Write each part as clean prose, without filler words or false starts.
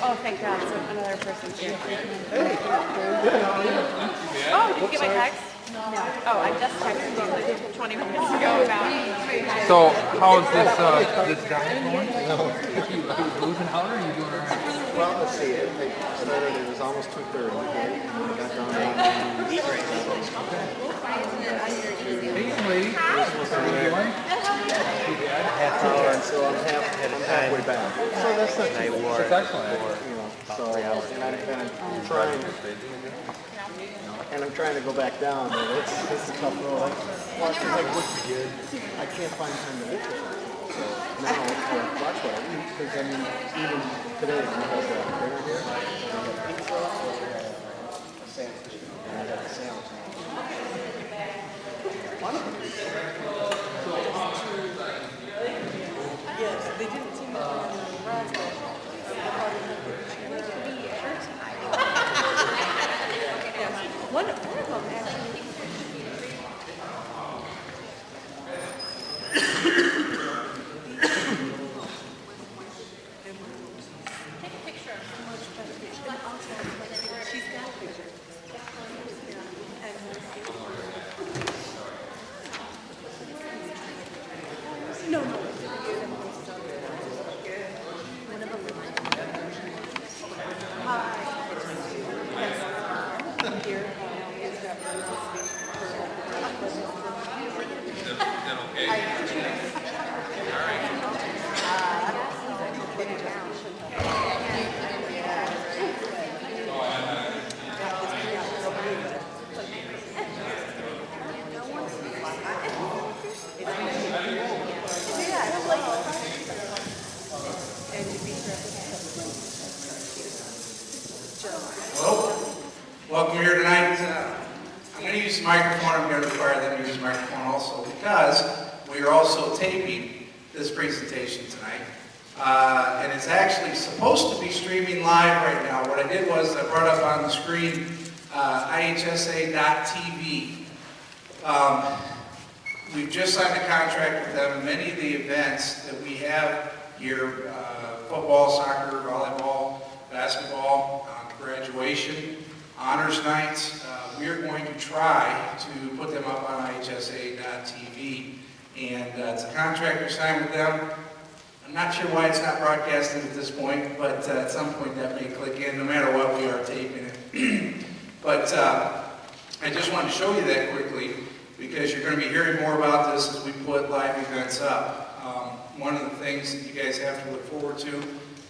Oh, thank God. So another person's here. Hey. Oh, did you get my text? No. Oh, I just texted you like 20 minutes ago about. So, how's this diet going? No. Are you losing out or are you doing all right? Well, let's see. It started, it was almost 2:30, okay? And we got down to 190. Hey, young lady. How you doing? Half hour, and so I'm halfway back. So that's not too bad. That's excellent. You know, so, and I'm trying, and I'm trying to go back down, but it's a tough road. Well, because I work good, I can't find time to exercise. So now I watch what I eat, because I mean, even today when I had dinner here, I had pizza, a sandwich, and I got the sandwich now. Yes, they didn't seem to be raspberry. One of them actually. Take a picture of so much better. She's got a picture. No. Well, welcome here tonight. I'm going to use the microphone. I'm going to require them to use the microphone also because we are also taping this presentation tonight. And it's actually supposed to be streaming live right now. What I did was I brought up on the screen ihsa.tv. We've just signed a contract with them. Many of the events that we have here, football, soccer, volleyball, basketball, graduation, honors nights, we are going to try to put them up on ihsa.tv. And it's a contract we signed with them. I'm not sure why it's not broadcasting at this point, but at some point that may click in. No matter what, we are taping it. But I just wanted to show you that quickly because you're going to be hearing more about this as we put live events up. One of the things that you guys have to look forward to,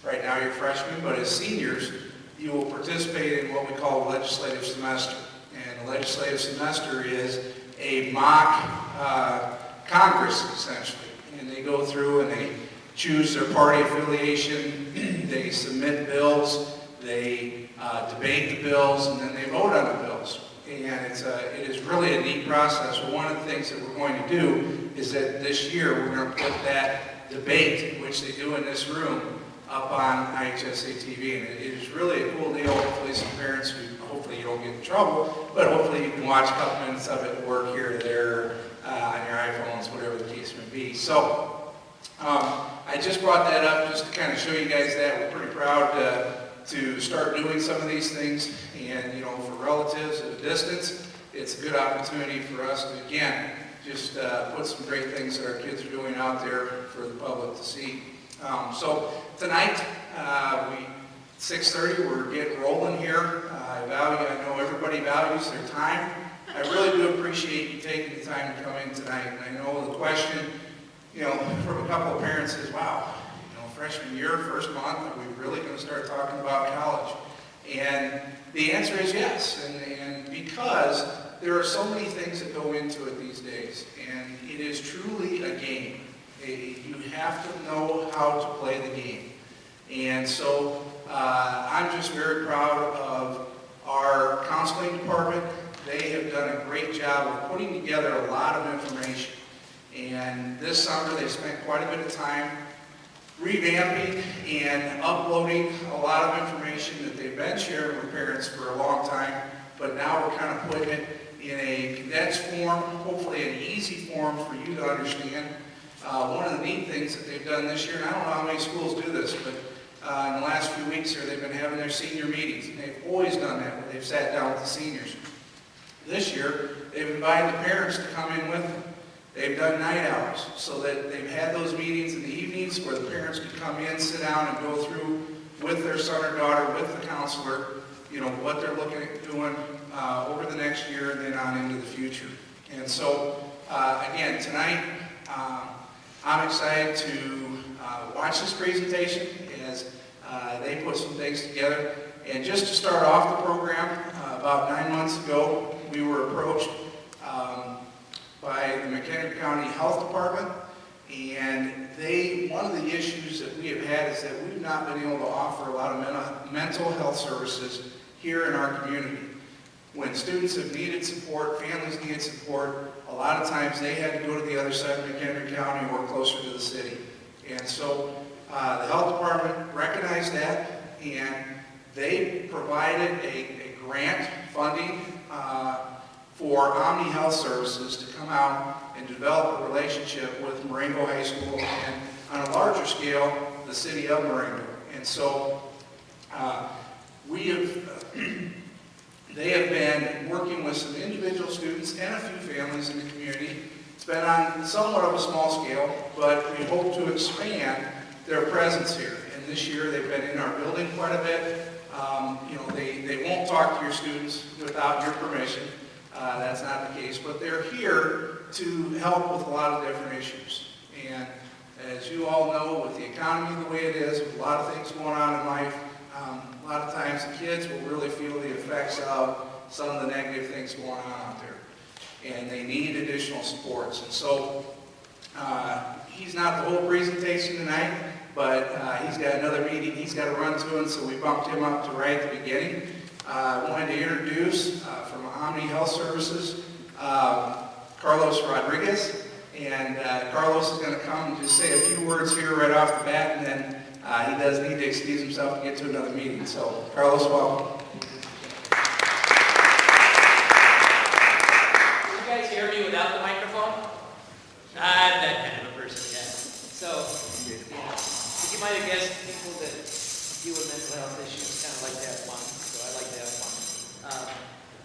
right now you're freshmen, but as seniors, you will participate in what we call the legislative semester. And the legislative semester is a mock Congress, essentially. And they go through and they choose their party affiliation, they submit bills, they debate the bills, and then they vote on the bills. And it is really a neat process. Well, one of the things that we're going to do is that this year we're going to put that debate, which they do in this room, up on IHSA TV. And it is really a cool deal. Hopefully some parents, hopefully you don't get in trouble, but hopefully you can watch a couple minutes of it at work here or there, on your iPhones, whatever the case may be. So I just brought that up just to kind of show you guys that. We're pretty proud to start doing some of these things. And, you know, for relatives at a distance, it's a good opportunity for us to, again, just put some great things that our kids are doing out there for the public to see. So tonight, 6:30, we're getting rolling here. I know everybody values their time. I really do appreciate you taking the time to come in tonight. And I know the question, you know, from a couple of parents is, wow, you know, freshman year, first month, are we really going to start talking about college? And the answer is yes. And because there are so many things that go into it these days, and it is truly a game. You have to know how to play the game. And so I'm just very proud of our counseling department. They have done a great job of putting together a lot of information. And this summer they spent quite a bit of time revamping and uploading a lot of information that they've been sharing with parents for a long time. But now we're kind of putting it in a condensed form, hopefully an easy form for you to understand. One of the neat things that they've done this year, and I don't know how many schools do this, but in the last few weeks here, they've been having their senior meetings, and they've always done that, where they've sat down with the seniors. This year, they've invited the parents to come in with them. They've done night hours, so that they've had those meetings in the evenings where the parents could come in, sit down, and go through with their son or daughter, with the counselor, you know, what they're looking at doing over the next year and then on into the future. And so, again, tonight, I'm excited to watch this presentation as they put some things together. And just to start off the program, about 9 months ago, we were approached by the McHenry County Health Department, and one of the issues that we have had is that we've not been able to offer a lot of mental health services here in our community. When students have needed support, families needed support, a lot of times they had to go to the other side of McHenry County or closer to the city. And so the health department recognized that, and they provided a grant funding for Omni Health Services to come out and develop a relationship with Marengo High School and, on a larger scale, the city of Marengo. And so they have been working with some individual students and a few families in the community. It's been on somewhat of a small scale, but we hope to expand their presence here. And this year they've been in our building quite a bit. You know, they won't talk to your students without your permission. That's not the case, but they're here to help with a lot of different issues. And as you all know, with the economy the way it is, with a lot of things going on in life, a lot of times the kids will really feel the effects of some of the negative things going on out there. And they need additional supports. And so he's not the whole presentation tonight, but he's got another meeting he's got to run to, and so we bumped him up to right at the beginning. I wanted to introduce from Omni Health Services, Carlos Rodriguez. And Carlos is going to come and just say a few words here right off the bat, and then he does need to excuse himself to get to another meeting. So, Carlos, welcome. Can you guys hear me without the microphone? I'm that kind of a person, yeah. So, you might have guessed people that deal with mental health issues kind of like to have fun, so I like to have fun.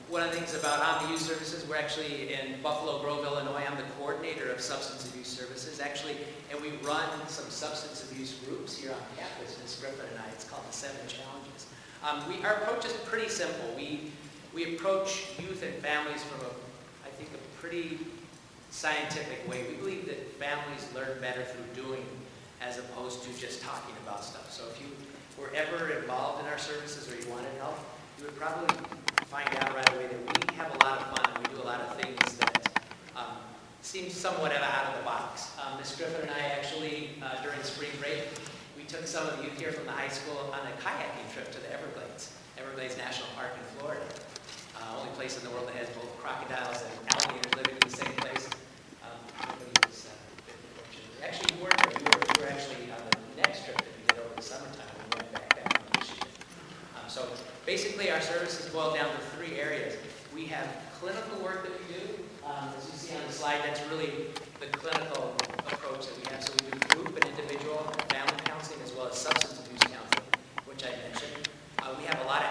One of the things about Omni Youth Services, we're actually in Buffalo Grove, Illinois. I'm the coordinator of substance abuse services, actually, and we run some substance abuse groups here on campus, Ms. Griffin and I. It's called the 7 Challenges. Our approach is pretty simple. We approach youth and families from I think, a pretty scientific way. We believe that families learn better through doing as opposed to just talking about stuff. So if you were ever involved in our services or you wanted help, you would probably find out right away that we have a lot of fun and we do a lot of things that seem somewhat out of the box. Ms. Griffin and I actually, during spring break, we took some of the youth here from the high school on a kayaking trip to the Everglades National Park in Florida. Only place in the world that has both crocodiles and alligators living in the same place. Actually, you weren't there. You were actually on the next trip that we did over the summertime. We went back down to Michigan. So basically, our services boil down to 3 areas. We have clinical work that we do. As you see on the slide, that's really the clinical approach that we have. So we do group and individual family counseling as well as substance abuse counseling, which I mentioned. We have a lot of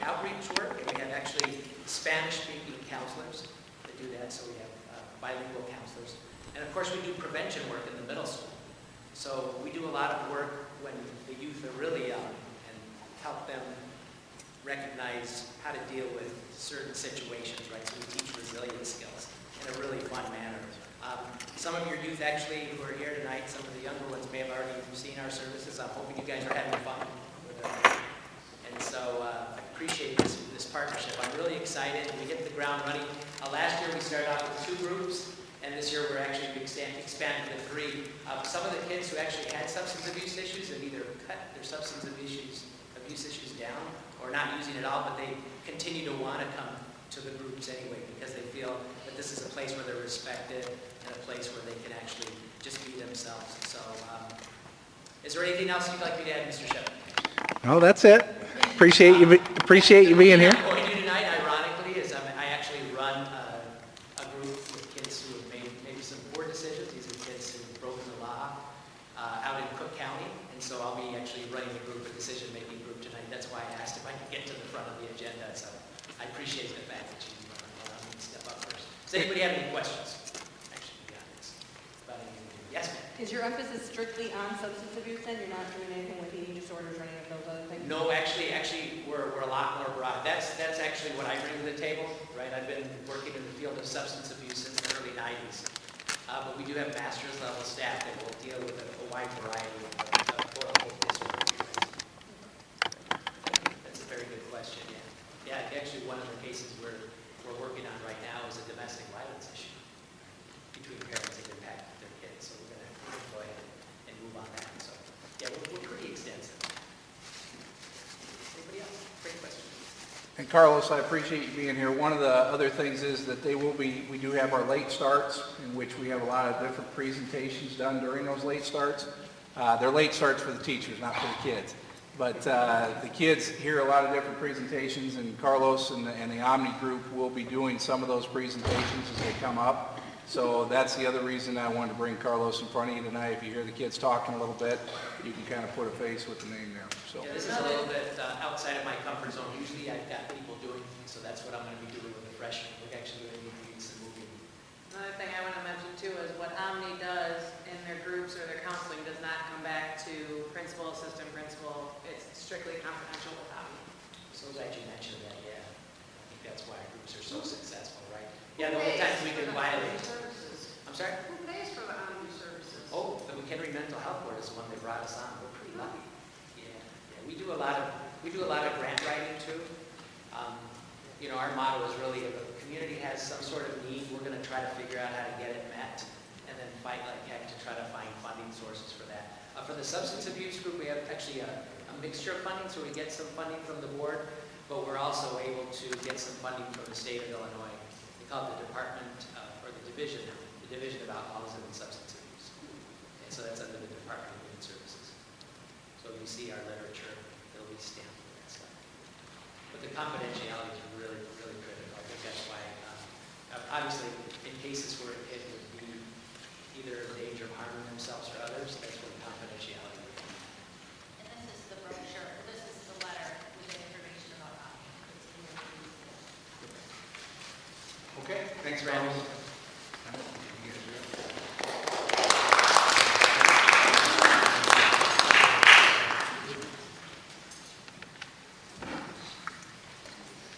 outreach work, and we have actually Spanish-speaking counselors that do that. So we have bilingual counselors. And of course, we do prevention work in the middle school. So we do a lot of work when the youth are really young and help them recognize how to deal with certain situations, right? So we teach resilience skills in a really fun manner. Some of your youth actually who are here tonight, some of the younger ones may have already seen our services. I'm hoping you guys are having fun with them. And so I appreciate this partnership. I'm really excited. We hit the ground running. Last year we started off with 2 groups, and this year we're actually expanding to 3. Some of the kids who actually had substance abuse issues have either cut their substance abuse issues down or not using it all, but they continue to want to come to the groups anyway because they feel that this is a place where they're respected and a place where they can actually just be themselves. So is there anything else you'd like me to add, Mr. Shep? No, that's it. Appreciate you being here. What I'm going to do tonight, ironically, is I actually run a group with kids who have made maybe some poor decisions. These are kids who have broken the law out in Cook County, and so I'll be actually running the group that's why I asked if I could get to the front of the agenda. So I appreciate the fact that you allowed me to step up first. Does anybody have any questions? Actually, yeah, it's about anything. Yes, ma'am. Is your emphasis strictly on substance abuse then? You're not doing anything with eating disorders or any of those other things? No, actually, we're a lot more broad. That's actually what I bring to the table, right? I've been working in the field of substance abuse since the early 90s. But we do have master's level staff that will deal with a wide variety of quote-unquote disorders. That's a very good question, yeah. Yeah, actually one of the cases we're working on right now is a domestic violence issue between parents and their kids. So we're going to go ahead and move on that. So yeah, we're pretty extensive. Anybody else? Great question. And Carlos, I appreciate you being here. One of the other things is that we do have our late starts, in which we have a lot of different presentations done during those late starts. They're late starts for the teachers, not for the kids. But the kids hear a lot of different presentations, and Carlos and the Omni group will be doing some of those presentations as they come up. So that's the other reason I wanted to bring Carlos in front of you tonight. If you hear the kids talking a little bit, you can kind of put a face with the name there. So. Yeah, this is a little bit outside of my comfort zone. Usually I've got people doing things, so that's what I'm going to be doing with the freshmen. We're actually going to need meets and moving. Another thing I want to mention too is what Omni does in their groups or their counseling does not come back to principal, assistant principal. It's strictly confidential with Omni. So glad you mentioned that, yeah. I think that's why our groups are so successful, right? Yeah, the only times we can violate. I'm sorry? Who pays for the Omni services? Oh, the McHenry Mental Health Board is the one that brought us on. We're pretty lucky. Yeah. We do a lot of grant writing too. You know, our motto is really if a community has some sort of need, we're going to try to figure out how to get it met, and then fight like heck to try to find funding sources for that. For the substance abuse group, we have actually a mixture of funding, so we get some funding from the board, but we're also able to get some funding from the state of Illinois. We call it the Department or the Division of Alcoholism and Substance Abuse. And so that's under the Department of Human Services. So you see our literature, it'll be stamped with that stuff. But the confidentiality is really, really critical. I think that's why, obviously, in cases where it would be either in danger of harming themselves or others, that's where the confidentiality would be. And this is the brochure, this is the letter with the information about Omni. Okay, thanks, Randall.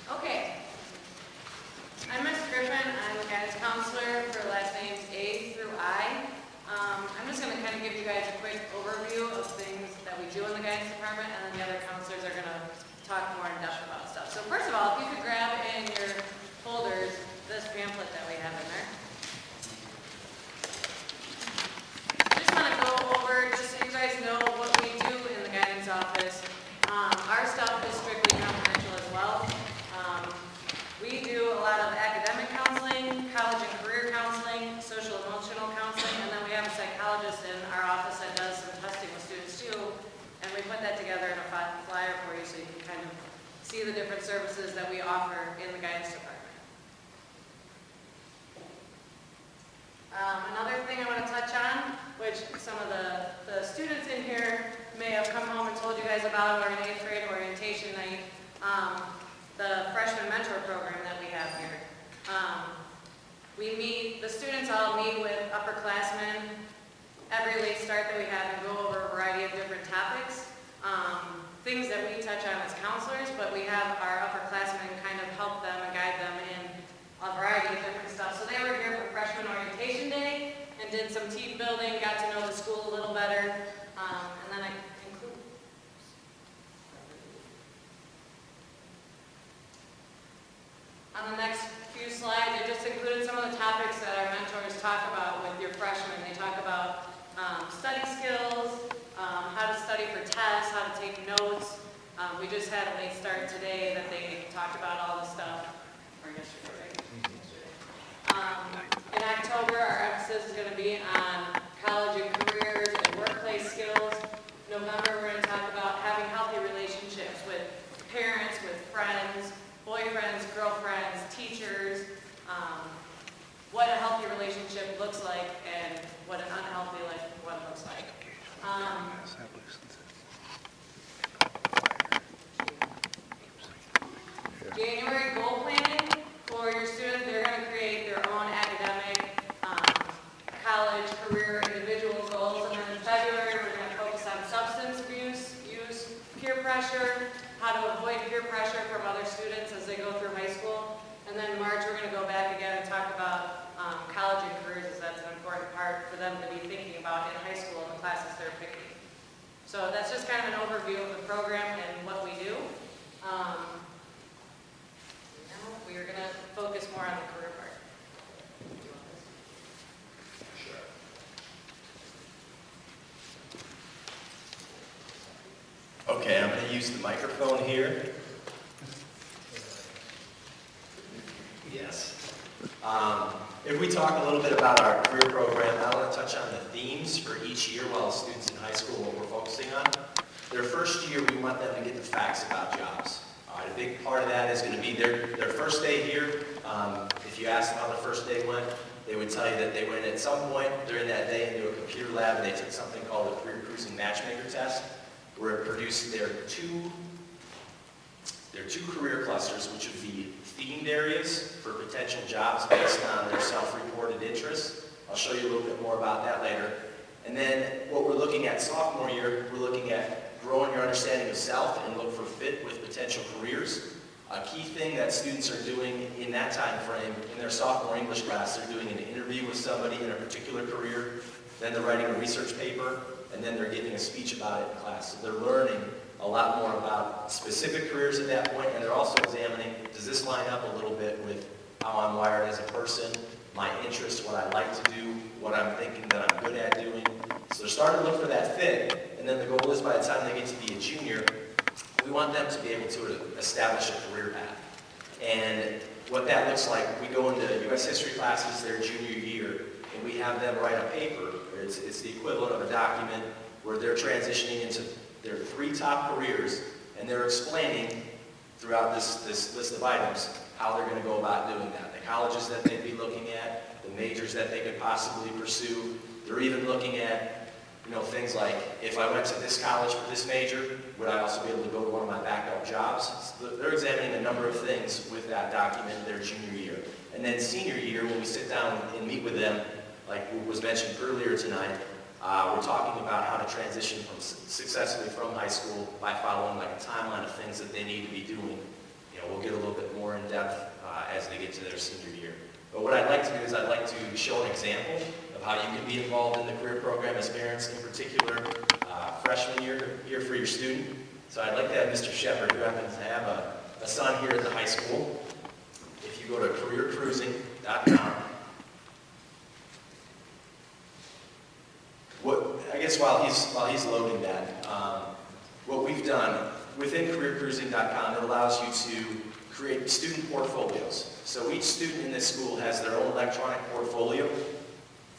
Okay. I'm Ms. Griffin. I'm a guidance counselor for last names A through I. I'm just going to kind of give you guys a quick overview of things that we do in the guidance department, and then the other counselors are going to talk more in depth about stuff. So first of all, if you could grab in your folders this pamphlet that we have in there. Just want to go over, just so you guys know what we do in the guidance office. Our stuff is strictly confidential as well. We do a lot of academic counseling, college and career counseling, social emotional counseling, and then we have a psychologist in our office that does some testing with students too. And we put that together in a flyer for you so you can kind of see the different services that we offer in the guidance department. Another thing I want to touch on, which some of the students in here may have come home and told you guys about our 8th grade orientation night, the freshman mentor program that we have here. The students all meet with upperclassmen every late start that we have and go over a variety of different topics. Things that we touch on as counselors, but we have our upperclassmen kind of help them and guide them in a variety of different stuff. So they were here for freshman orientation day and did some team building, got to know the school a little better, and then I include. On the next few slides, I just included some of the topics that our mentors talk about with your freshmen. They talk about study skills, how to study for tests, how to take notes. We just had a late start today that they talked about all the stuff, or yesterday, right? In October, our emphasis is going to be on college and careers and workplace skills. November, we're going to talk about having healthy relationships with parents, with friends, boyfriends, girlfriends, teachers, what a healthy relationship looks like and what an unhealthy one looks like. peer pressure, how to avoid peer pressure from other students as they go through high school. And then in March, we're going to go back again and talk about college and careers, as that's an important part for them to be thinking about in high school and the classes they're picking. So that's just kind of an overview of the program and what we do. Now we are going to focus more on the career part. Okay, I'm going to use the microphone here. Yes. If we talk a little bit about our career program, I want to touch on the themes for each year while students in high school, what we're focusing on. Their first year, we want them to get the facts about jobs. A big part of that is going to be their first day here. If you ask them how their first day went, they would tell you that they went at some point during that day into a computer lab and they took something called the Career Cruising Matchmaker Test, where it produced their two career clusters, which would be themed areas for potential jobs based on their self-reported interests. I'll show you a little bit more about that later. And then what we're looking at sophomore year, we're looking at growing your understanding of self and look for fit with potential careers. A key thing that students are doing in that time frame, in their sophomore English class, they're doing an interview with somebody in a particular career, then they're writing a research paper, and then they're giving a speech about it in class. So they're learning a lot more about specific careers at that point, and they're also examining, does this line up a little bit with how I'm wired as a person, my interests, what I like to do, what I'm thinking that I'm good at doing. So they're starting to look for that fit, and then the goal is by the time they get to be a junior, we want them to be able to establish a career path. And what that looks like, we go into U.S. history classes their junior year, and we have them write a paper. It's the equivalent of a document where they're transitioning into their 3 top careers, and they're explaining throughout this list of items how they're going to go about doing that. The colleges that they'd be looking at, the majors that they could possibly pursue. They're even looking at, things like, if I went to this college for this major, would I also be able to go to one of my backup jobs? So they're examining a number of things with that document their junior year. And then senior year, when we sit down and meet with them, like was mentioned earlier tonight, we're talking about how to transition successfully from high school by following like a timeline of things that they need to be doing. We'll get a little bit more in depth as they get to their senior year. But what I'd like to do is I'd like to show an example of how you can be involved in the career program as parents, in particular freshman year here for your student. So I'd like to have Mr. Shepard, who happens to have a son here at the high school. If you go to careercruising.com, I guess while he's loading that, what we've done within careercruising.com, it allows you to create student portfolios. So each student in this school has their own electronic portfolio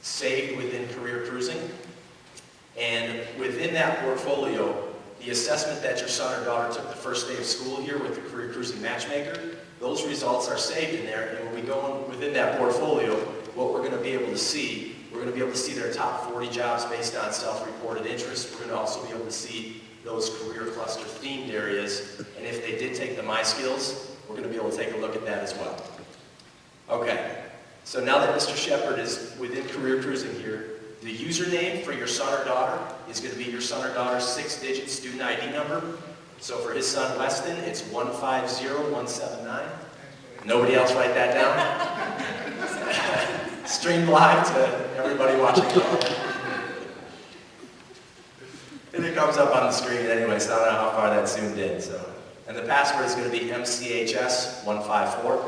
saved within Career Cruising. And within that portfolio, the assessment that your son or daughter took the first day of school here with the Career Cruising Matchmaker, those results are saved in there. And when we go within that portfolio, what we're going to be able to see, we're going to be able to see their top 40 jobs based on self-reported interests. We're going to also be able to see those career cluster themed areas. And if they did take the My Skills, we're going to be able to take a look at that as well. Okay, so now that Mr. Shepard is within Career Cruising here, the username for your son or daughter is going to be your son or daughter's 6-digit student ID number. So for his son Weston, it's 150179. Nobody else write that down? Streamed live to everybody watching at home. And it comes up on the screen anyway, so I don't know how far that's zoomed in. And the password is going to be MCHS154.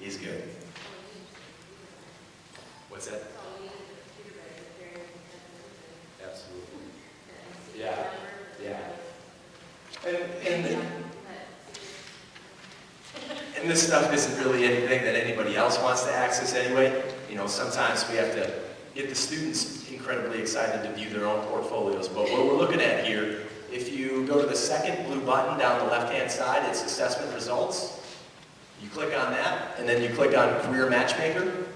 He's good. What's that? Absolutely. Yeah. And this stuff isn't really anything that anybody else wants to access anyway. Sometimes we have to get the students incredibly excited to view their own portfolios. But what we're looking at here, if you go to the second blue button down the left-hand side, it's assessment results. You click on that, and then you click on Career Matchmaker.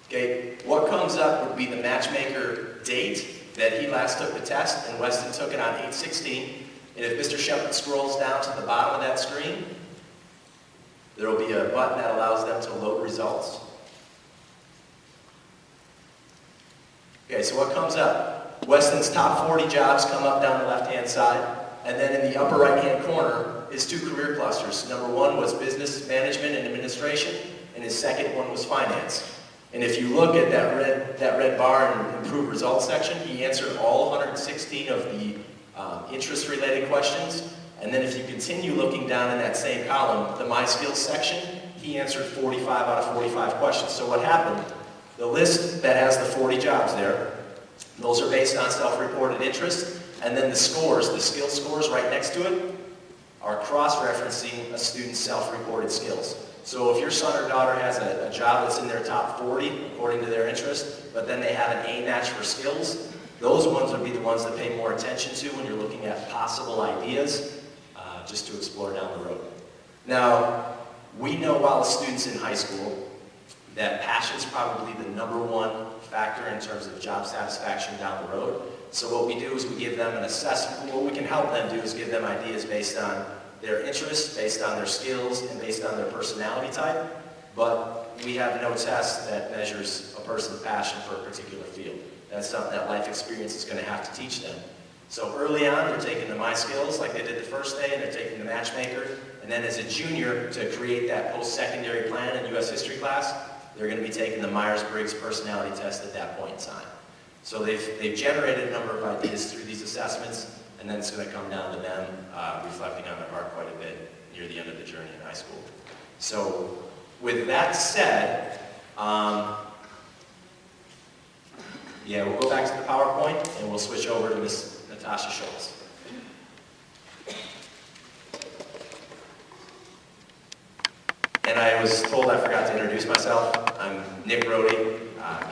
Okay, what comes up would be the matchmaker date that he last took the test, and Weston took it on 8/16. And if Mr. Shepard scrolls down to the bottom of that screen, there will be a button that allows them to load results. Okay, so what comes up? Weston's top 40 jobs come up down the left-hand side, and then in the upper right-hand corner is 2 career clusters. Number 1 was business management and administration, and his second one was finance. And if you look at that red bar in improved results section, he answered all 116 of the interest-related questions. And then if you continue looking down in that same column, the My Skills section, he answered 45 out of 45 questions. So what happened? The list that has the 40 jobs there, those are based on self-reported interest, and then the scores, the skill scores right next to it, are cross-referencing a student's self-reported skills. So if your son or daughter has a job that's in their top 40, according to their interest, but then they have an A match for skills, those ones would be the ones to pay more attention to when you're looking at possible ideas, just to explore down the road. Now, we know while a student's in high school that passion's probably the #1 factor in terms of job satisfaction down the road. So what we do is we give them an assessment. What we can help them do is give them ideas based on their interests, based on their skills, and based on their personality type. But we have no test that measures a person's passion for a particular field. That's something that life experience is going to have to teach them. So early on, they're taking the My Skills like they did the first day, and they're taking the Matchmaker. And then as a junior, to create that post-secondary plan in U.S. history class, they're going to be taking the Myers-Briggs personality test at that point in time. So they've generated a number of ideas through these assessments, and then it's going to come down to them reflecting on their art quite a bit near the end of the journey in high school. So with that said, yeah, we'll go back to the PowerPoint, and we'll switch over to Ms. Natasha Schultz. And I was told I forgot to introduce myself. I'm Nick Rohde,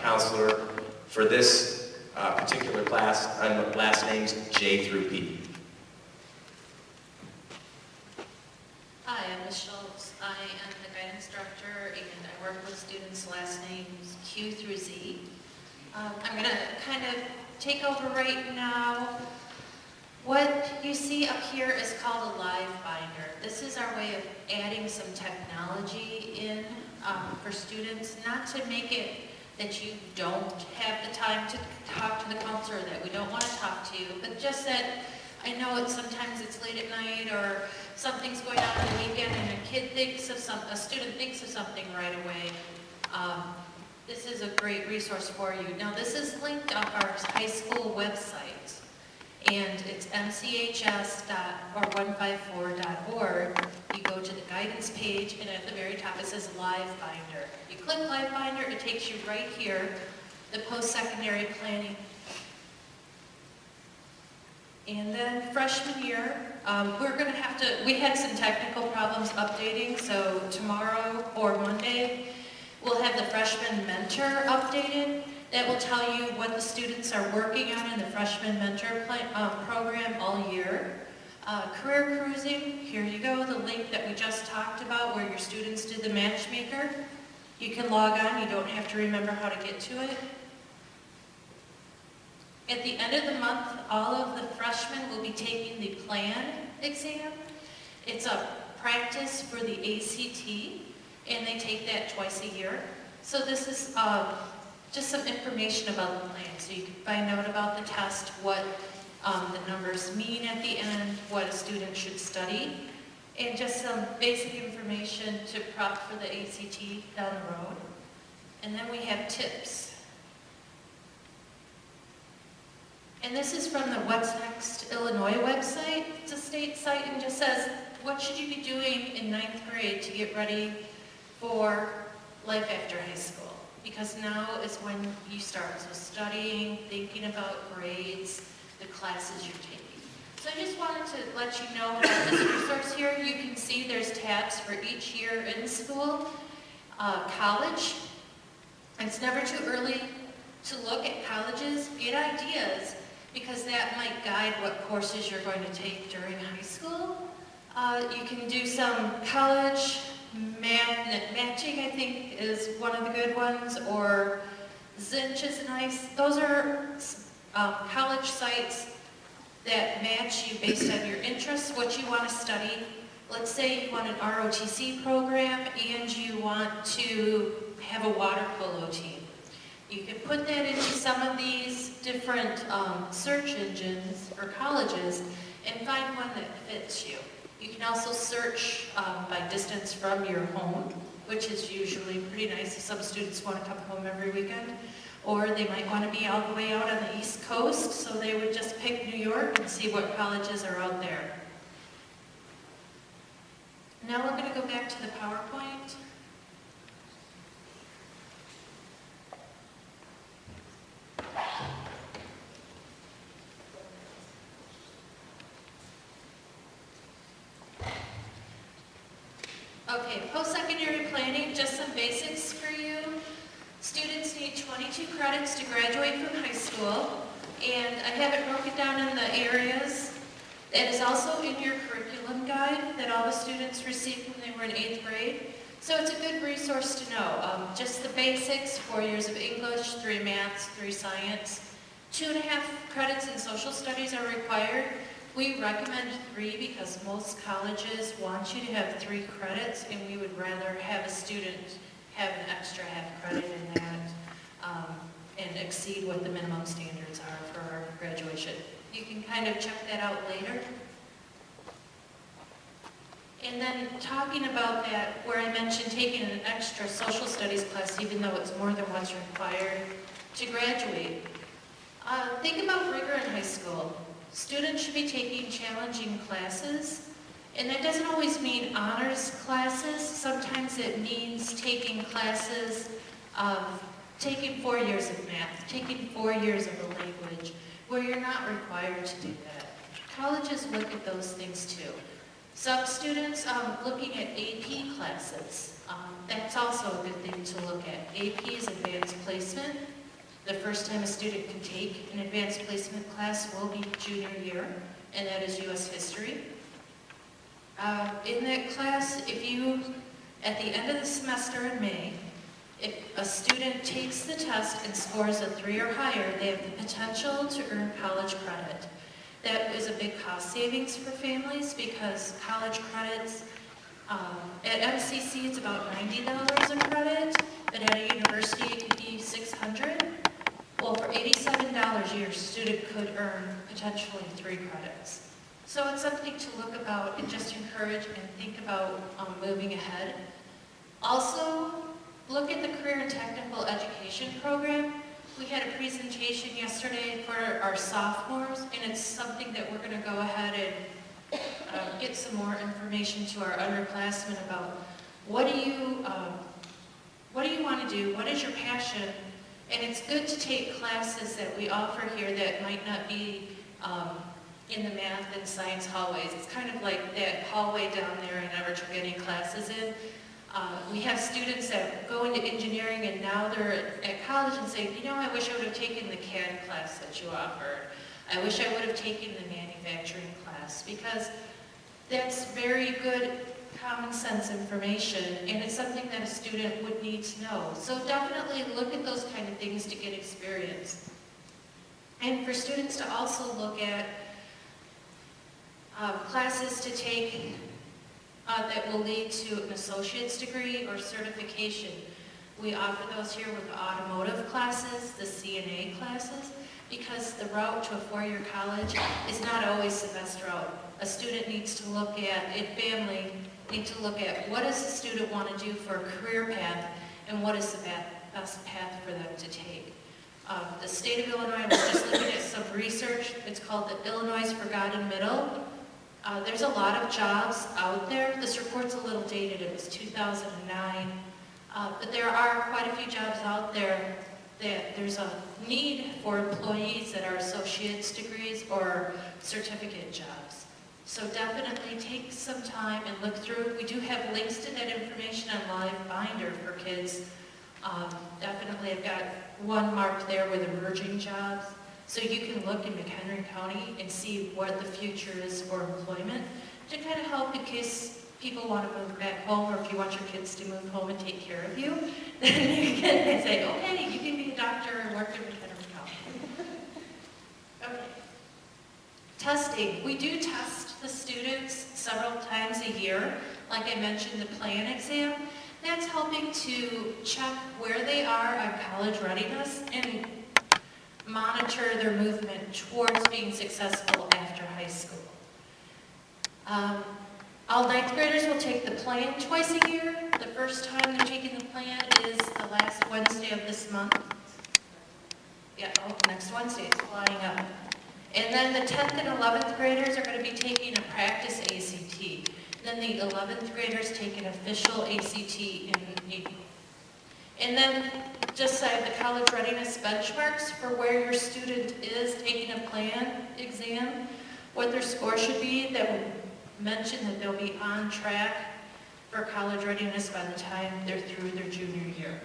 counselor for this particular class. I'm last names J through P. Hi, I'm Ms. Schultz. I am the guidance director, and I work with students' last names Q through Z. I'm going to kind of take over right now. What you see up here is called a live binder. This is our way of adding some technology in for students, not to make it that you don't have the time to talk to the counselor, that we don't want to talk to you, but just that I know sometimes it's late at night or something's going on the weekend and a student thinks of something right away. This is a great resource for you. Now this is linked on our high school website, and it's mchs.154.org. You go to the guidance page, and at the very top it says Live Binder. You click Live Binder, it takes you right here, the post-secondary planning. And then freshman year, we had some technical problems updating, so tomorrow or Monday, we'll have the freshman mentor updated. That will tell you what the students are working on in the freshman mentor program all year. Career cruising, here you go, the link that we just talked about where your students did the Matchmaker. You can log on, you don't have to remember how to get to it. At the end of the month, all of the freshmen will be taking the PLAN exam. It's a practice for the ACT, and they take that twice a year. So this is just some information about the plan. So you can find out about the test, what the numbers mean at the end, what a student should study, and just some basic information to prep for the ACT down the road. And then we have tips. And this is from the What's Next Illinois website. It's a state site and just says, what should you be doing in 9th grade to get ready for life after high school? Because now is when you start. So studying, thinking about grades, the classes you're taking. So I just wanted to let you know about this resource here. You can see there's tabs for each year in school. College. It's never too early to look at colleges, get ideas, because that might guide what courses you're going to take during high school. You can do some college matching, I think, is one of the good ones, or Zinch is nice. Those are college sites that match you based on your interests, what you want to study. Let's say you want an ROTC program and you want to have a water polo team. You can put that into some of these different search engines or colleges and find one that fits you. You can also search by distance from your home, which is usually pretty nice if some students want to come home every weekend. Or they might want to be all the way out on the East Coast, so they would just pick New York and see what colleges are out there. Now we're going to go back to the PowerPoint. Okay, post-secondary planning, just some basics for you. Students need 22 credits to graduate from high school, and I have it broken down in the areas. That is also in your curriculum guide that all the students received when they were in 8th grade. So it's a good resource to know. Just the basics, 4 years of English, 3 maths, 3 science. 2.5 credits in social studies are required. We recommend 3 because most colleges want you to have 3 credits, and we would rather have a student have an extra half credit in that and exceed what the minimum standards are for our graduation. You can kind of check that out later. And then talking about that, where I mentioned taking an extra social studies class, even though it's more than what's required to graduate. Think about rigor in high school. Students should be taking challenging classes, and that doesn't always mean honors classes. Sometimes it means taking classes of taking 4 years of math, taking 4 years of a language, where you're not required to do that. Colleges look at those things too. Some students looking at AP classes, that's also a good thing to look at. AP is advanced placement. The first time a student can take an advanced placement class will be junior year, and that is U.S. history. In that class, if you, at the end of the semester in May, if a student takes the test and scores a 3 or higher, they have the potential to earn college credit. That is a big cost savings for families because college credits, at MCC it's about $90 a credit, but at a university it could be $600. Well, for $87, your student could earn potentially 3 credits. So it's something to look about and just encourage and think about moving ahead. Also, look at the Career and Technical Education program. We had a presentation yesterday for our sophomores, and it's something that we're going to go ahead and get some more information to our underclassmen about. What do you want to do? What is your passion? And it's good to take classes that we offer here that might not be in the math and science hallways. It's kind of like that hallway down there I never took any classes in. We have students that go into engineering and now they're at college and say, you know, I wish I would have taken the CAD class that you offered. I wish I would have taken the manufacturing class, because that's very good common sense information, and it's something that a student would need to know. So definitely look at those kind of things to get experience. And for students to also look at classes to take that will lead to an associate's degree or certification. We offer those here with the automotive classes, the CNA classes, because the route to a 4-year college is not always the best route. A student needs to look at, and family need to look at what does the student want to do for a career path and what is the best path for them to take. The state of Illinois, I was just looking at some research, it's called the Illinois' Forgotten Middle. There's a lot of jobs out there. This report's a little dated, it was 2009. But there are quite a few jobs out there that there's a need for employees that are associate's degrees or certificate jobs. So definitely take some time and look through. We do have links to that information on Live Binder for kids. Definitely I've got one marked there with emerging jobs. So you can look in McHenry County and see what the future is for employment to kind of help in case people want to move back home, or if you want your kids to move home and take care of you, then you can say, okay, you can be a doctor and work in McHenry County. Okay. Testing. We do test the students several times a year. Like I mentioned, the PlayOn exam. That's helping to check where they are on college readiness and monitor monitor their movement towards being successful after high school. All ninth graders will take the plan twice a year. The first time they're taking the plan is the last Wednesday of this month. Yeah, oh, next Wednesday, it's flying up. And then the 10th and 11th graders are going to be taking a practice ACT. Then the 11th graders take an official ACT in April. And then just I have the college readiness benchmarks for where your student is taking a plan exam, what their score should be. That will mention that they'll be on track for college readiness by the time they're through their junior year.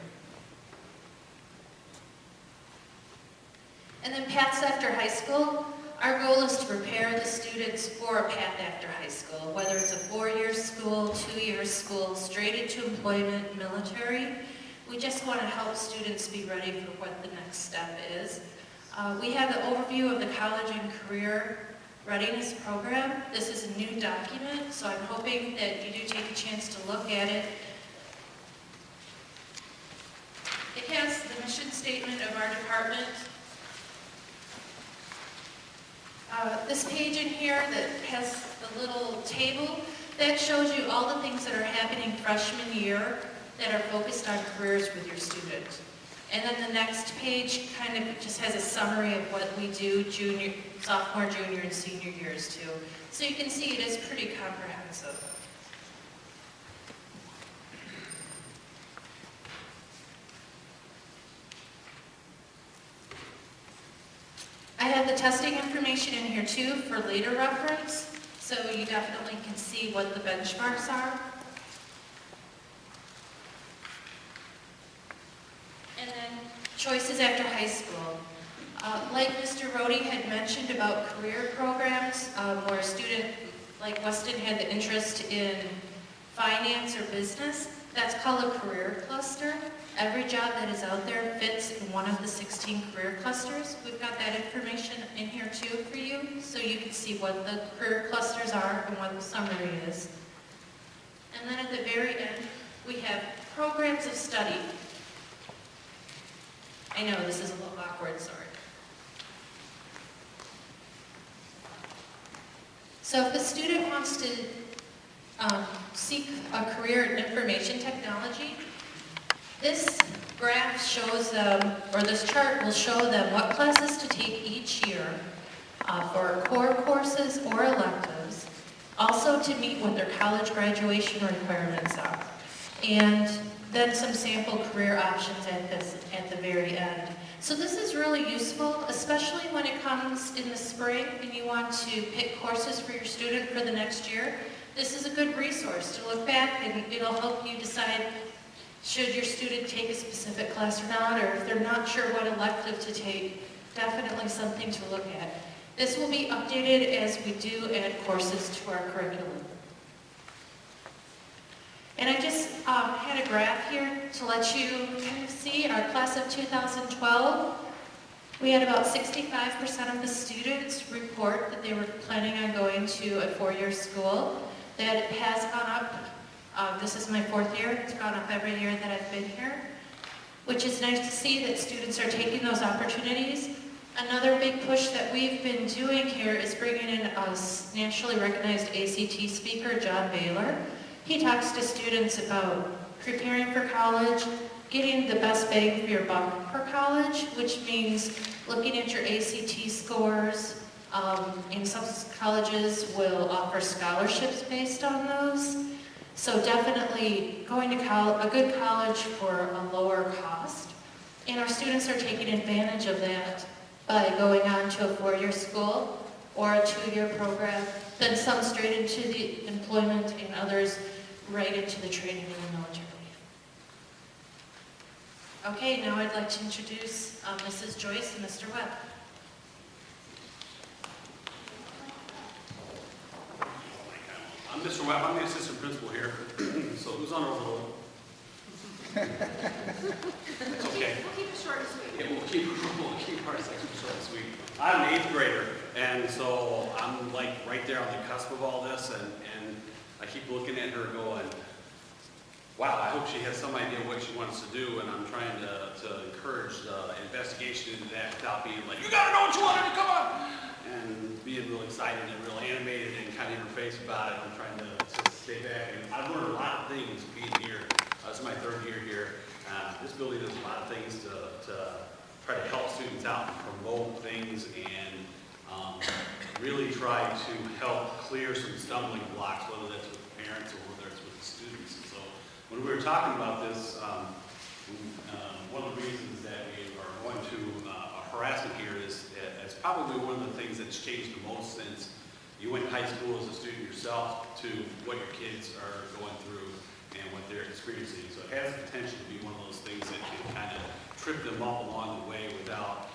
And then paths after high school. Our goal is to prepare the students for a path after high school, whether it's a 4-year school, 2-year school, straight into employment, military. We just want to help students be ready for what the next step is. We have the overview of the college and career readiness program. This is a new document, so I'm hoping that you do take a chance to look at it. It has the mission statement of our department. This page in here that has the little table, that shows you all the things that are happening freshman year that are focused on careers with your students. And then the next page kind of just has a summary of what we do sophomore, junior, and senior years too. So you can see it is pretty comprehensive. I have the testing information in here too for later reference, so you definitely can see what the benchmarks are. And then choices after high school. Like Mr. Rohde had mentioned about career programs, where a student like Weston had the interest in finance or business, that's called a career cluster. Every job that is out there fits in one of the 16 career clusters. We've got that information in here too for you, so you can see what the career clusters are and what the summary is. And then at the very end, we have programs of study. I know this is a little awkward, sorry. So if a student wants to seek a career in information technology, this graph shows them, or this chart will show them what classes to take each year for core courses or electives, also to meet what their college graduation requirements are, and then some sample career options at the very end. So this is really useful, especially when it comes in the spring and you want to pick courses for your student for the next year. This is a good resource to look back, and it'll help you decide should your student take a specific class or not, or if they're not sure what elective to take, definitely something to look at. This will be updated as we do add courses to our curriculum. And I just had a graph here to let you kind of see our class of 2012. We had about 65% of the students report that they were planning on going to a 4-year school. That has gone up. This is my 4th year. It's gone up every year that I've been here, which is nice to see that students are taking those opportunities. Another big push that we've been doing here is bringing in a nationally recognized ACT speaker, John Baylor. He talks to students about preparing for college, getting the best bang for your buck for college, which means looking at your ACT scores. And some colleges will offer scholarships based on those. So definitely going to a good college for a lower cost. And our students are taking advantage of that by going on to a 4-year school or a 2-year program, then some straight into the employment and others right into the training in the military. Okay, now I'd like to introduce Mrs. Joyce and Mr. Webb. I'm Mr. Webb. I'm the assistant principal here. So who's on our roll? That's okay. We'll keep it short and sweet. Yeah, we'll keep our section short and sweet. I'm an 8th grader, and so I'm like right there on the cusp of all this, and I keep looking at her going, wow, I hope she has some idea what she wants to do, and I'm trying to encourage the investigation into that without being like, you gotta know what you want to do, come on! And being real excited and real animated and kind of in her face about it. I'm trying to stay back, and I've learned a lot of things being here. This is my third year here. This building does a lot of things to try to help students out and promote things and really try to help clear some stumbling blocks, whether that's with parents or whether it's with the students. And so when we were talking about this, one of the reasons that we are going to harassment here is probably one of the things that's changed the most since you went to high school as a student yourself to what your kids are going through and what they're experiencing. So it has the potential to be one of those things that can kind of trip them up along the way without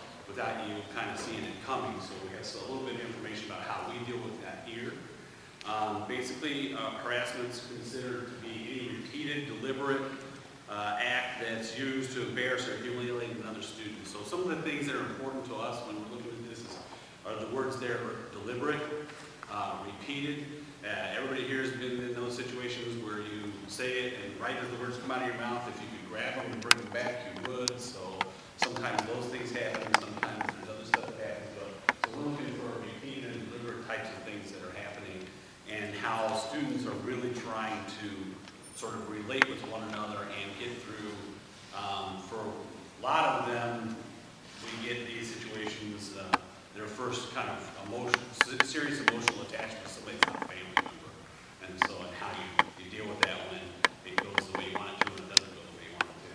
you kind of seeing it coming. So we have a little bit of information about how we deal with that here. Basically, harassment is considered to be any repeated, deliberate act that's used to embarrass or humiliate another student. So some of the things that are important to us when we're looking at this are the words there: deliberate, repeated. Everybody here has been in those situations where you say it, and right as the words come out of your mouth, if you could grab them and bring them back, you would. So sometimes those things happen, sometimes there's other stuff that happens. So we're looking for repeated and deliberate types of things that are happening, and how students are really trying to sort of relate with one another and get through. For a lot of them, we get these situations, their first kind of serious emotional attachment to somebody that's not a family member. And so, and how you deal with that when it goes the way you want it to and it doesn't go the way you want it to.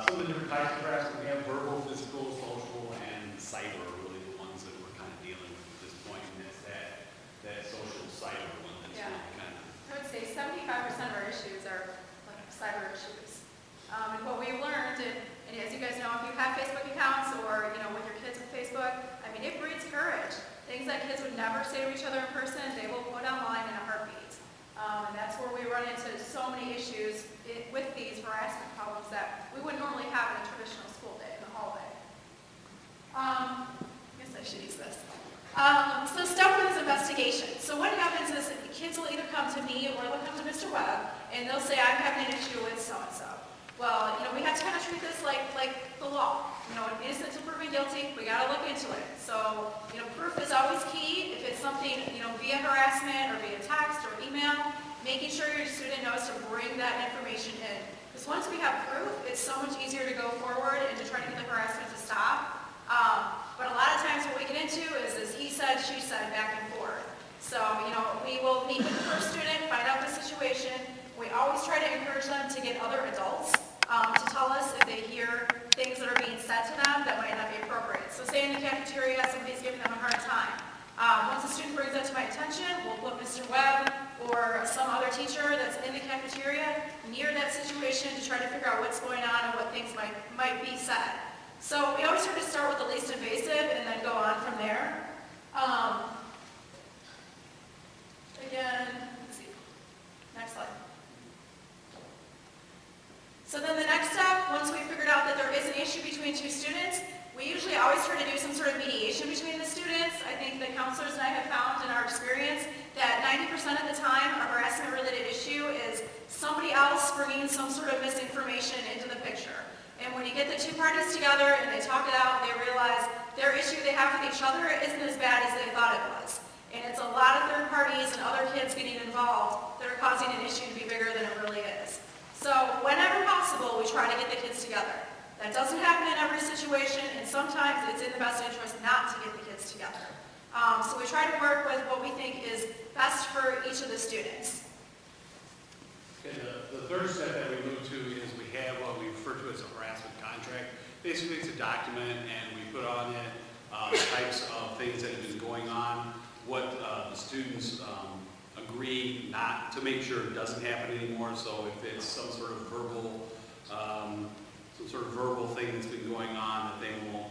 Some of the different types of harassment, we have verbal, physical, social, and cyber are really the ones that we're kind of dealing with at this point. And it's that social cyber one that's really kind of... I would say 75% of our issues are like cyber issues. And what we've learned, and as you guys know, if you have Facebook accounts or, with your kids with Facebook, I mean, it breeds courage. Things that kids would never say to each other in person, they will put online in a heartbeat. And that's where we run into so many issues with these harassment problems that we would normally have in a traditional school day in the hallway. I guess I should use this. So step one is investigation. So what happens is kids will either come to me or they'll come to Mr. Webb and they'll say, I'm having an issue with so-and-so. Well, we have to kind of treat this like the law. Innocent until proven guilty, we got to look into it. So, proof is always key. If it's something, via harassment or via text or email, making sure your student knows to bring that information in. Because once we have proof, it's so much easier to go forward and to try to get the harassment to stop. But a lot of times what we get into is he said, she said, back and forth. So, we will meet with the first student, find out the situation. We always try to encourage them to get other adults to tell us if they hear things that are being said to them that might not be appropriate. So say in the cafeteria, somebody's giving them a hard time. Once a student brings that to my attention, we'll put Mr. Webb or some other teacher that's in the cafeteria near that situation to try to figure out what's going on and what things might be said. So we always try to start with the least invasive and then go on from there. Again, let's see. Next slide. So then the next step, once we figured out that there is an issue between two students, we usually always try to do some sort of mediation between the students. I think the counselors and I have found in our experience that 90% of the time a harassment-related issue is somebody else bringing some sort of misinformation into the picture. And when you get the two parties together and they talk it out, they realize their issue they have with each other isn't as bad as they thought it was. And it's a lot of third parties and other kids getting involved that are causing an issue to be bigger than it really is. So whenever possible, we try to get the kids together. That doesn't happen in every situation, and sometimes it's in the best interest not to get the kids together. So we try to work with what we think is best for each of the students. Okay, the third step that we move to is we have what we refer to as a harassment contract. Basically, it's a document, and we put on it types of things that have been going on, what the students agree not to make sure it doesn't happen anymore. So if it's some sort of verbal thing that's been going on, that they won't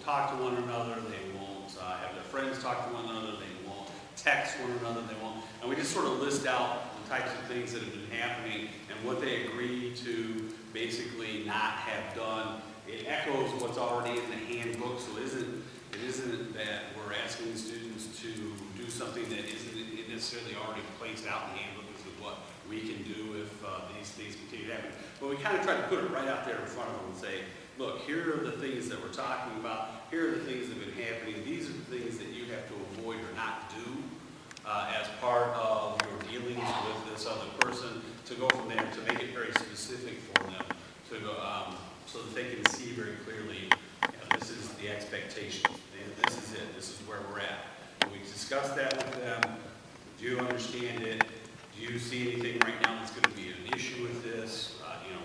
talk to one another, they won't have their friends talk to one another, they won't text one another, they won't, and we just sort of list out the types of things that have been happening and what they agree to basically not have done. It echoes what's already in the handbook, so it isn't that we're asking the students to do something that isn't necessarily already placed out in the handbook. This is what we can do if these things continue to happen. But we kind of try to put it right out there in front of them and say, look, here are the things that we're talking about. Here are the things that have been happening. These are the things that you have to avoid or not do as part of your dealings with this other person, to go from there, to make it very specific for them, to go, so that they can see very clearly, this is the expectation. This is it. This is where we're at. And we discuss that with them. Do you understand it? Do you see anything right now that's going to be an issue with this?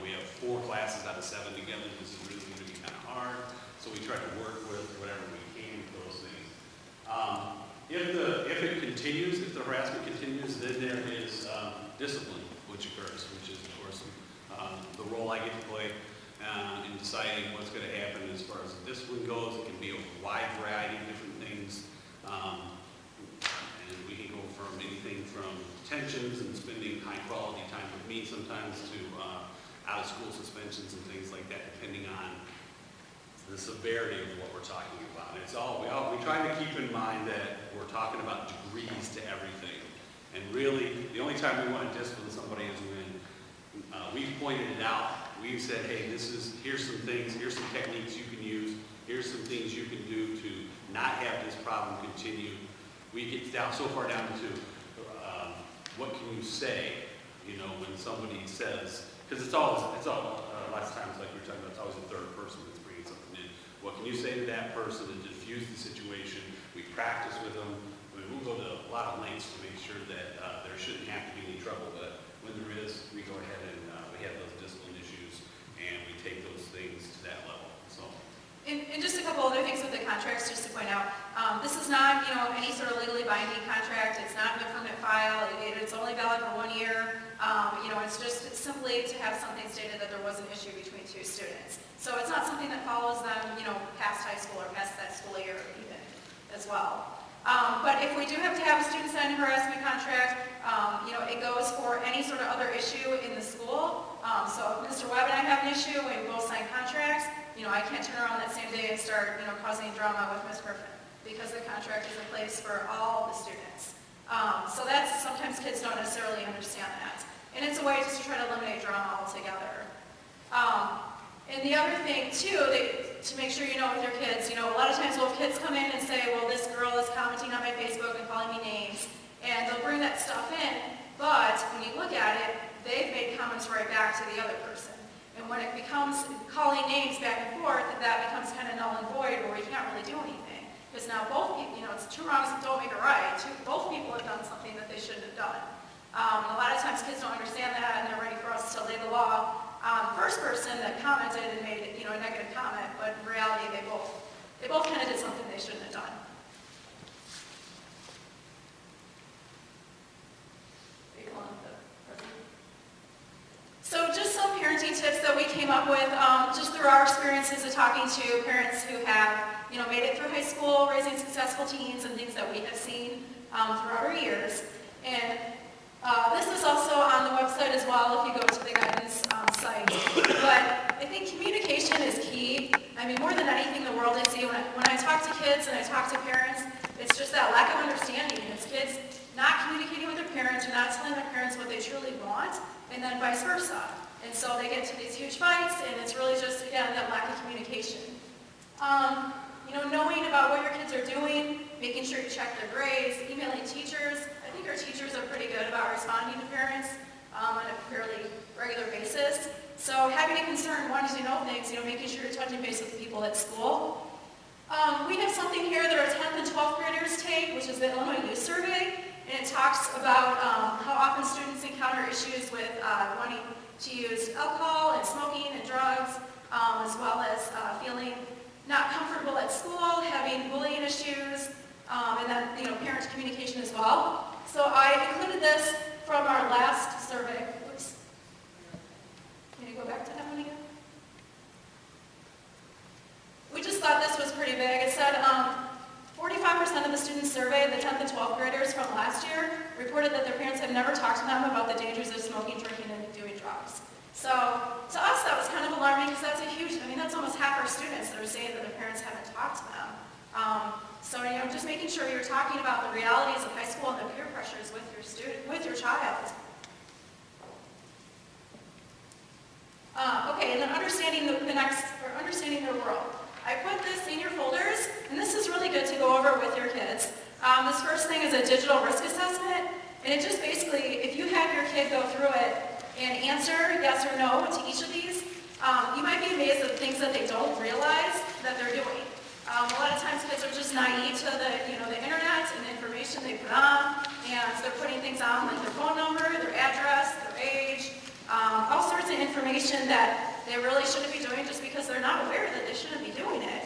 We have 4 classes out of 7 together. This is really going to be kind of hard. So we try to work with whatever we can with those things. If it continues, if the harassment continues, then there is discipline which occurs, which is, of course, the role I get to play in deciding what's going to happen as far as the discipline goes. It can be a wide variety of different things. And we can go from anything from detentions and spending high-quality time with me sometimes to out-of-school suspensions and things like that, depending on the severity of what we're talking about. It's all we try to keep in mind that we're talking about degrees to everything. And really, the only time we want to discipline somebody is when we've pointed it out. We've said, hey, here's some things, here's some techniques you can use, here's some things you can do to not have this problem continue. We get down so far down to what can you say, when somebody says, because it's all lots of times, like we were talking about, it's always a third person that's bringing something in. What can you say to that person to diffuse the situation? We practice with them. We'll go to a lot of lengths to make sure that there shouldn't have to be any trouble, but when there is, we go ahead and we have those discipline issues, and we take those things to that level. So. And just a couple other things with the contracts, just to point out. This is not, any sort of legally binding contract. It's not a permanent file. It's only valid for 1 year. It's just simply to have something stated that there was an issue between 2 students. So it's not something that follows them, past high school or past that school year even as well. But if we do have to have a student sign a harassment contract, it goes for any sort of other issue in the school. So if Mr. Webb and I have an issue and we both sign contracts, I can't turn around that same day and start, causing drama with Ms. Griffin, because the contract is in place for all the students. So that's, sometimes kids don't necessarily understand that. And it's a way just to try to eliminate drama altogether. And the other thing, too, to make sure you know with your kids, a lot of times we'll have kids come in and say, well, this girl is commenting on my Facebook and calling me names, and they'll bring that stuff in, but when you look at it, they've made comments right back to the other person. And when it becomes calling names back and forth, that becomes kind of null and void, where we can't really do anything. Because now both people, it's 2 wrongs don't make a right. Both people have done something that they shouldn't have done. A lot of times kids don't understand that, and they're ready for us to lay the law on the first person that commented and made a negative comment, but in reality they both kind of did something they shouldn't have done. So just some parenting tips that we came up with, just through our experiences of talking to parents who have, made it through high school, raising successful teens, and things that we have seen throughout our years. And this is also on the website as well if you go to the guidance site. But I think communication is key. I mean, more than anything in the world I see, when I talk to kids and I talk to parents, it's just that lack of understanding. It's kids not communicating with their parents or not telling their parents what they truly want, and then vice versa. And so they get to these huge fights, and it's really just, again, that lack of communication. Knowing about what your kids are doing, making sure you check their grades, emailing teachers. I think our teachers are pretty good about responding to parents on a fairly regular basis. So having a concern, wanting to know things, making sure you're touching base with the people at school. We have something here that our 10th and 12th graders take, which is the Illinois Youth Survey, and it talks about how often students encounter issues with wanting to use alcohol and smoking and drugs, as well as feeling not comfortable at school, having bullying issues, and then parent communication as well. So I included this from our last survey. Oops. Can you go back to that one again? We just thought this was pretty big. It said 45% of the students surveyed, the 10th and 12th graders from last year, reported that their parents had never talked to them about the dangers of smoking, drinking, and doing drugs. So to us, that was kind of alarming, because that's that's almost half our students that are saying that their parents haven't talked to them. So just making sure you're talking about the realities of high school and the peer pressures with your child. Okay, and then understanding understanding their world. I put this in your folders, and this is really good to go over with your kids. This first thing is a digital risk assessment, and it just basically, if you have your kid go through it and answer yes or no to each of these, you might be amazed at the things that they don't realize that they're doing. A lot of times kids are just naive to the internet and the information they put on, and they're putting things on like their phone number, their address, their age, all sorts of information that they really shouldn't be doing just because they're not aware that they shouldn't be doing it.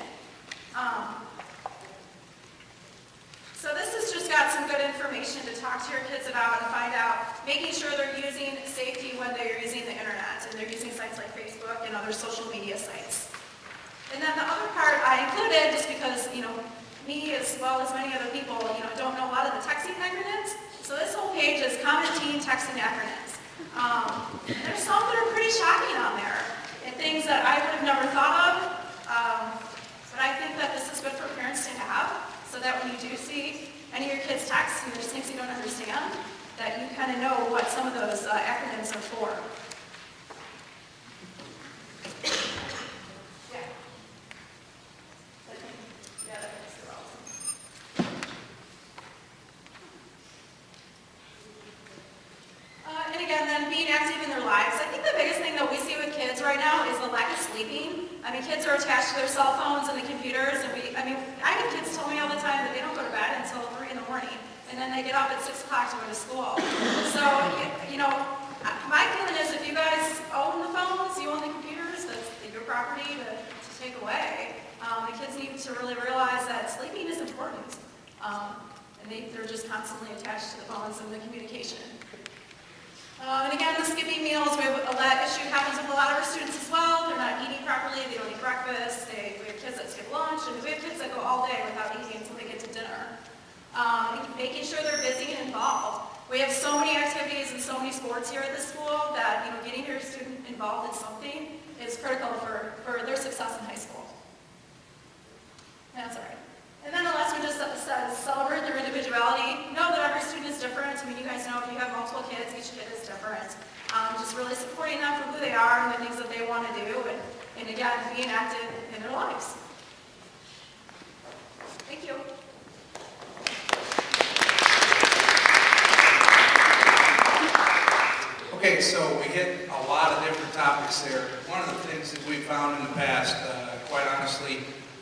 So this has just got some good information to talk to your kids about and find out, making sure they're using safety when they're using the internet and they're using sites like Facebook and other social media sites. And then the other part I included, just because, me as well as many other people, don't know a lot of the texting acronyms. So this whole page is common teen texting acronyms. There's some that are pretty shocking on there, and things that I would have never thought of. But I think that this is good for parents to have, so that when you do see any of your kids text and there's things you don't understand, that you kind of know what some of those acronyms are for. And again, then being active in their lives. I think the biggest thing that we see with kids right now is the lack of sleeping. I mean, kids are attached to their cell phones and the computers, and I have kids tell me all the time that they don't go to bed until 3 in the morning, and then they get up at 6 o'clock to go to school. So, my feeling is if you guys own the phones, you own the computers, that's your property to take away. The kids need to really realize that sleeping is important, and they're just constantly attached to the phones and the communication. And again, the skipping meals, that issue happens with a lot of our students as well. They're not eating properly, they don't eat breakfast, we have kids that skip lunch, and we have kids that go all day without eating until they get to dinner. Making sure they're busy and involved. We have so many activities and so many sports here at the school that getting your student involved in something is critical for their success in high school. That's all right. And then the last one just says celebrate their individuality. Know that every student is different. I mean, you guys know if you have multiple kids, each kid is different. Just really supporting them for who they are and the things that they want to do, and again, being active in their lives. Thank you. Okay, so we hit a lot of different topics there. One of the things that we found in the past, quite honestly,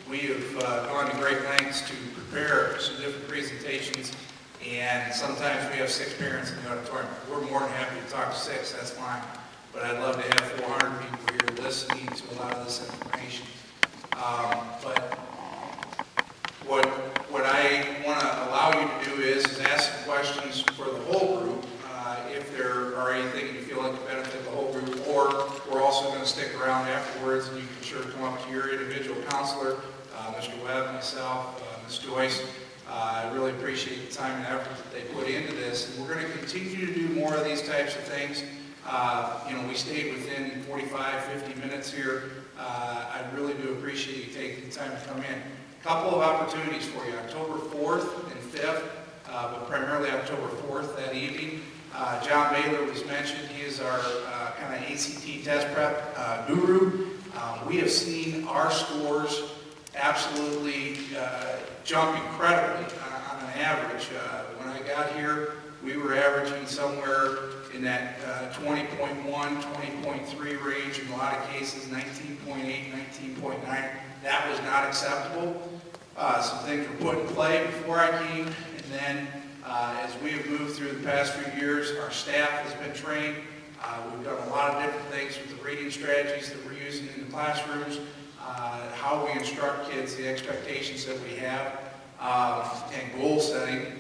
we have gone to great lengths to prepare some different presentations, and sometimes we have 6 parents in the auditorium. We're more than happy to talk to 6, that's fine. But I'd love to have 400 people here listening to a lot of this information. But what I want to allow you to do is ask some questions for the whole group, if there are anything you feel like could benefit the whole group, or we're also going to stick around afterwards, and you can sure come up to your individual counselor, Mr. Webb, myself, Ms. Joyce. I really appreciate the time and effort that they put into this, and we're going to continue to do more of these types of things. We stayed within 45, 50 minutes here. I really do appreciate you taking the time to come in. A couple of opportunities for you, October 4th and 5th, but primarily October 4th that evening. John Baylor was mentioned. He is our kind of ACT test prep guru. We have seen our scores absolutely jump incredibly on an average. When I got here, we were averaging somewhere in that 20.1, 20.3 range, in a lot of cases 19.8, 19.9. That was not acceptable. Some things were put in play before I came, and then as we have moved through the past few years, our staff has been trained. We've done a lot of different things with the reading strategies that we're using in the classrooms, how we instruct kids, the expectations that we have, and goal setting.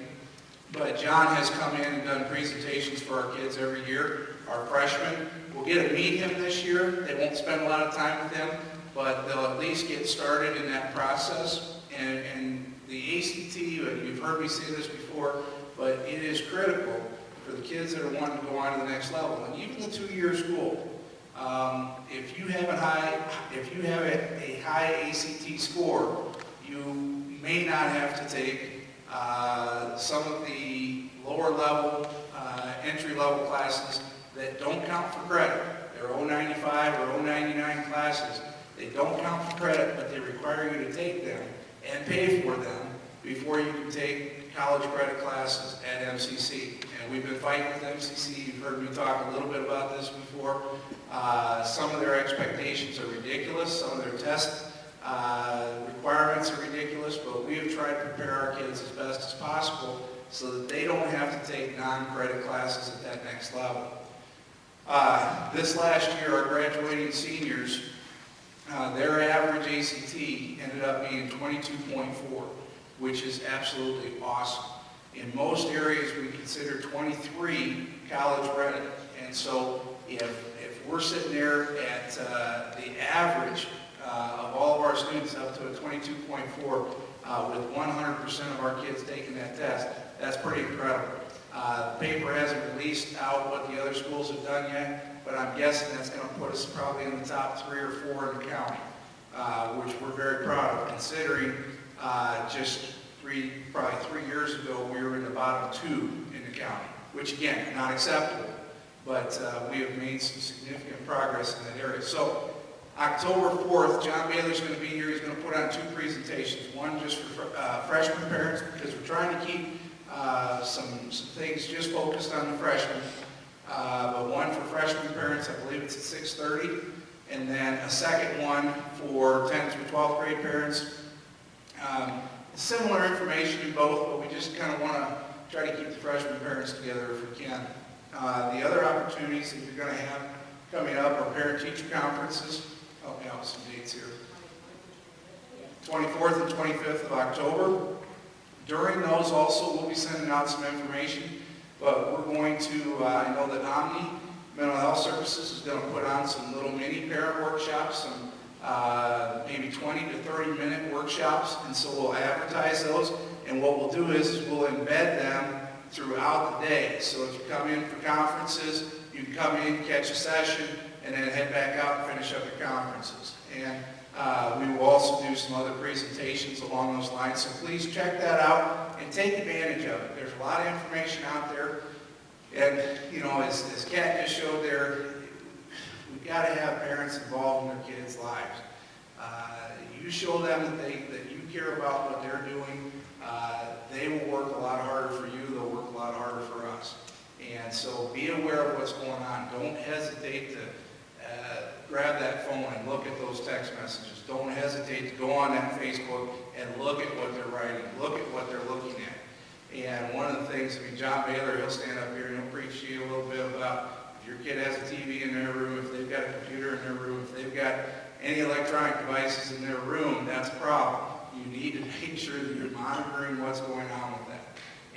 But John has come in and done presentations for our kids every year. Our freshmen will get to meet him this year. They won't spend a lot of time with him, but they'll at least get started in that process. And the ACT, you've heard me say this before, but it is critical for the kids that are wanting to go on to the next level. And even the 2-year school, if you have a high ACT score, you may not have to take some of the lower level, entry level classes that don't count for credit. their 095 or 099 classes. They don't count for credit, but they require you to take them and pay for them before you can take college credit classes at MCC. And we've been fighting with MCC. You've heard me talk a little bit about this before. Some of their expectations are ridiculous. Some of their test requirements are ridiculous, but we have tried to prepare our kids as best as possible so that they don't have to take non-credit classes at that next level. This last year, our graduating seniors, their average ACT ended up being 22.4, which is absolutely awesome. In most areas, we consider 23 college ready. And so if we're sitting there at the average of all of our students up to a 22.4 with 100% of our kids taking that test, that's pretty incredible. The paper hasn't released out what the other schools have done yet, but I'm guessing that's going to put us probably in the top 3 or 4 in the county, which we're very proud of, considering just probably 3 years ago we were in the bottom 2 in the county, which again, not acceptable, but we have made some significant progress in that area. So October 4th, John Baylor's going to be here. He's going to put on 2 presentations, one just for freshman parents, because we're trying to keep some things just focused on the freshmen, but one for freshman parents, I believe it's at 6:30, and then a second one for 10th through 12th grade parents. Similar information in both, but we just kind of want to try to keep the freshman parents together if we can. The other opportunities that you're going to have coming up are parent-teacher conferences. Help me out with some dates here. 24th and 25th of October. During those also, we'll be sending out some information, but we're going to, I know that Omni Mental Health Services is going to put on some little mini parent workshops, some maybe 20 to 30 minute workshops, and so we'll advertise those, and what we'll do is we'll embed them throughout the day. So if you come in for conferences, you can come in, catch a session, and then head back out and finish up your conferences. And we will also do some other presentations along those lines, so please check that out and take advantage of it. There's a lot of information out there, and you know, as Kat just showed there, we've got to have parents involved in their kids' lives. You show them that you care about what they're doing, they will work a lot harder for you, they'll work a lot harder for us. And so be aware of what's going on. Don't hesitate to grab that phone and look at those text messages. Don't hesitate to go on that Facebook and look at what they're writing, look at what they're looking at. And one of the things, I mean, John Baylor, he'll stand up here and he'll preach to you a little bit about if your kid has a TV in their room, if they've got a computer in their room, if they've got any electronic devices in their room, that's a problem. You need to make sure that you're monitoring what's going on with that.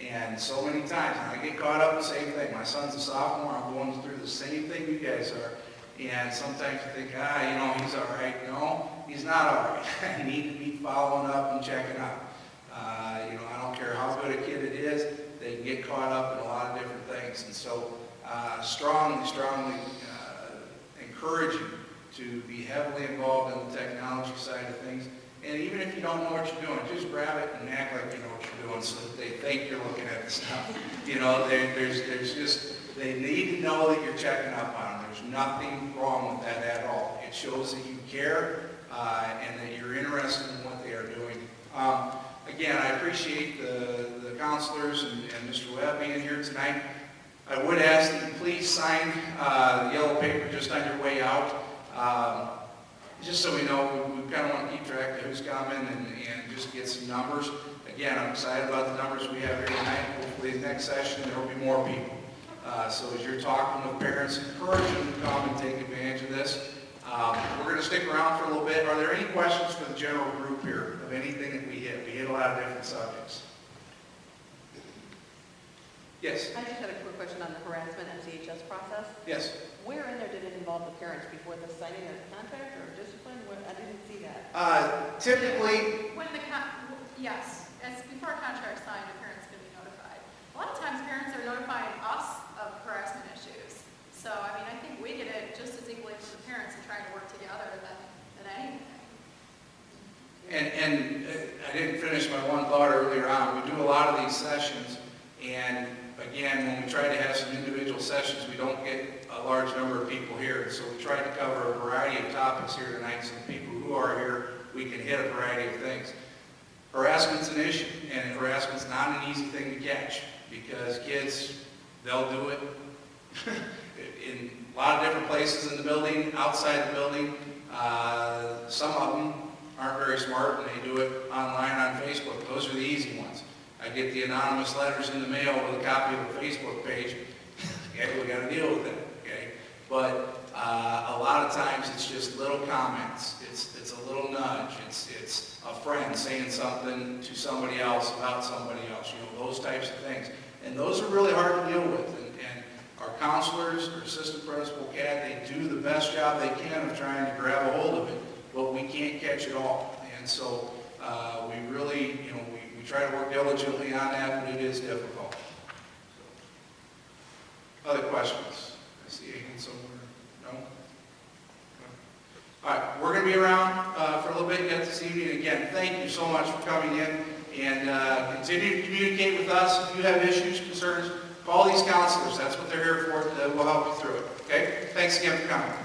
And so many times, and I get caught up in the same thing. My son's a sophomore, I'm going through the same thing you guys are. And sometimes you think, you know, he's all right. No, he's not all right. I need to be following up and checking up. You know, I don't care how good a kid it is, they can get caught up in a lot of different things. And so strongly encourage you to be heavily involved in the technology side of things. And even if you don't know what you're doing, just grab it and act like you know what you're doing so that they think you're looking at the stuff. You know, they need to know that you're checking up on them. There's nothing wrong with that at all. It shows that you care and that you're interested in what they are doing. Again, I appreciate the counselors and Mr. Webb being here tonight. I would ask that you please sign the yellow paper just on your way out. Just so we know, we kind of want to keep track of who's coming and just get some numbers. Again, I'm excited about the numbers we have here tonight. Hopefully the next session there will be more people. So as you're talking with parents, encourage them to come and take advantage of this. We're going to stick around for a little bit. Are there any questions for the general group here of anything that we hit? We hit a lot of different subjects. Yes? I just had a quick question on the harassment MCHS process. Yes. Where in there did it involve the parents before the signing of the contract or discipline? I didn't see that. Typically, yes, as before a contract signed, the parents can be notified. A lot of times parents are notifying us of harassment issues. So, I mean, I think we get it just as equally from the parents and trying to work together than anything. And I didn't finish my one thought earlier on. We do a lot of these sessions, and again, when we try to have some individual sessions, we don't get a large number of people here. So we tried to cover a variety of topics here tonight, so the people who are here, we can hit a variety of things. Harassment's an issue, and harassment's not an easy thing to catch, because kids, they'll do it in a lot of different places in the building, outside the building. Some of them aren't very smart, and they do it online on Facebook. Those are the easy ones. I get the anonymous letters in the mail with a copy of a Facebook page. Okay, we got to deal with it. Okay, but a lot of times it's just little comments. It's a little nudge. It's a friend saying something to somebody else about somebody else. You know, those types of things, and those are really hard to deal with. And our counselors, our assistant principal, Kat, they do the best job they can of trying to grab a hold of it, but we can't catch it all. And so we really, you know, we try to work diligently on that, but it is difficult. So, other questions? I see a hand somewhere. No? All right, we're going to be around for a little bit yet this evening. Again, thank you so much for coming in, and continue to communicate with us. If you have issues, concerns, call these counselors. That's what they're here for. We'll help you through it. Okay? Thanks again for coming.